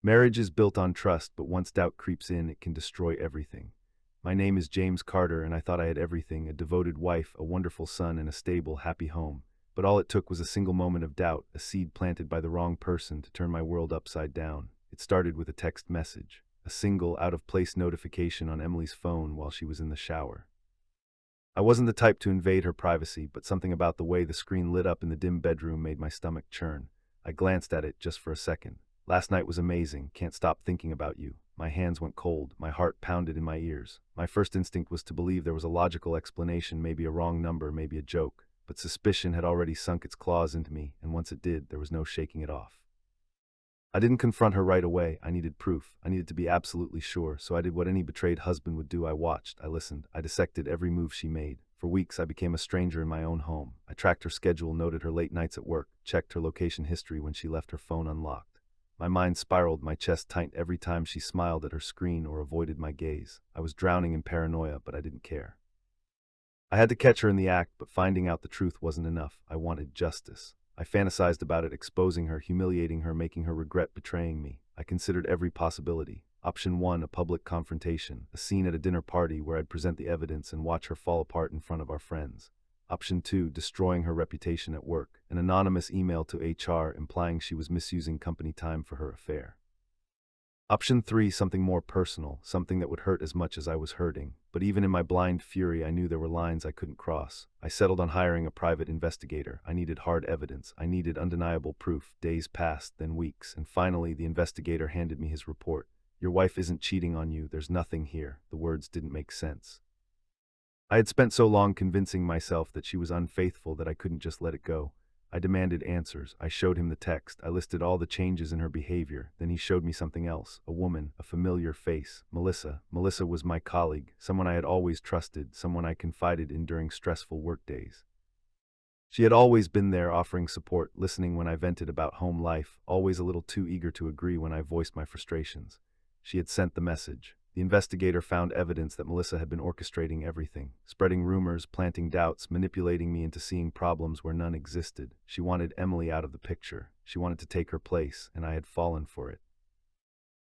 Marriage is built on trust, but once doubt creeps in, it can destroy everything. My name is James Carter, and I thought I had everything: a devoted wife, a wonderful son, and a stable, happy home. But all it took was a single moment of doubt, a seed planted by the wrong person to turn my world upside down. It started with a text message, a single, out-of-place notification on Emily's phone while she was in the shower. I wasn't the type to invade her privacy, but something about the way the screen lit up in the dim bedroom made my stomach churn. I glanced at it just for a second. Last night was amazing. Can't stop thinking about you. My hands went cold. My heart pounded in my ears. My first instinct was to believe there was a logical explanation, maybe a wrong number, maybe a joke. But suspicion had already sunk its claws into me, and once it did, there was no shaking it off. I didn't confront her right away. I needed proof. I needed to be absolutely sure, so I did what any betrayed husband would do. I watched, I listened, I dissected every move she made. For weeks, I became a stranger in my own home. I tracked her schedule, noted her late nights at work, checked her location history when she left her phone unlocked. My mind spiraled, my chest tightened every time she smiled at her screen or avoided my gaze. I was drowning in paranoia, but I didn't care. I had to catch her in the act, but finding out the truth wasn't enough. I wanted justice. I fantasized about it, exposing her, humiliating her, making her regret betraying me. I considered every possibility. Option 1, a public confrontation, a scene at a dinner party where I'd present the evidence and watch her fall apart in front of our friends. Option 2, destroying her reputation at work, an anonymous email to HR implying she was misusing company time for her affair. Option 3, something more personal, something that would hurt as much as I was hurting. But even in my blind fury, I knew there were lines I couldn't cross. I settled on hiring a private investigator. I needed hard evidence. I needed undeniable proof. Days passed, then weeks, and finally the investigator handed me his report. "Your wife isn't cheating on you. There's nothing here." The words didn't make sense. I had spent so long convincing myself that she was unfaithful that I couldn't just let it go. I demanded answers. I showed him the text. I listed all the changes in her behavior. Then he showed me something else. A woman, a familiar face. Melissa. Melissa was my colleague, someone I had always trusted, someone I confided in during stressful workdays. She had always been there, offering support, listening when I vented about home life, always a little too eager to agree when I voiced my frustrations. She had sent the message. The investigator found evidence that Melissa had been orchestrating everything, spreading rumors, planting doubts, manipulating me into seeing problems where none existed. She wanted Emily out of the picture. She wanted to take her place, and I had fallen for it.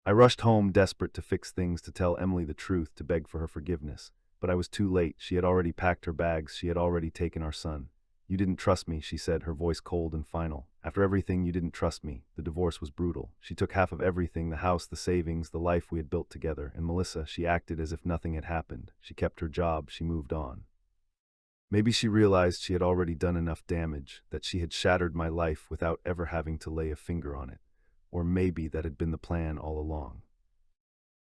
I rushed home, desperate to fix things, to tell Emily the truth, to beg for her forgiveness. But I was too late. She had already packed her bags. She had already taken our son. "You didn't trust me," she said, her voice cold and final. "After everything, you didn't trust me." The divorce was brutal. She took half of everything: the house, the savings, the life we had built together. And Melissa, she acted as if nothing had happened. She kept her job. She moved on. Maybe she realized she had already done enough damage, that she had shattered my life without ever having to lay a finger on it. Or maybe that had been the plan all along.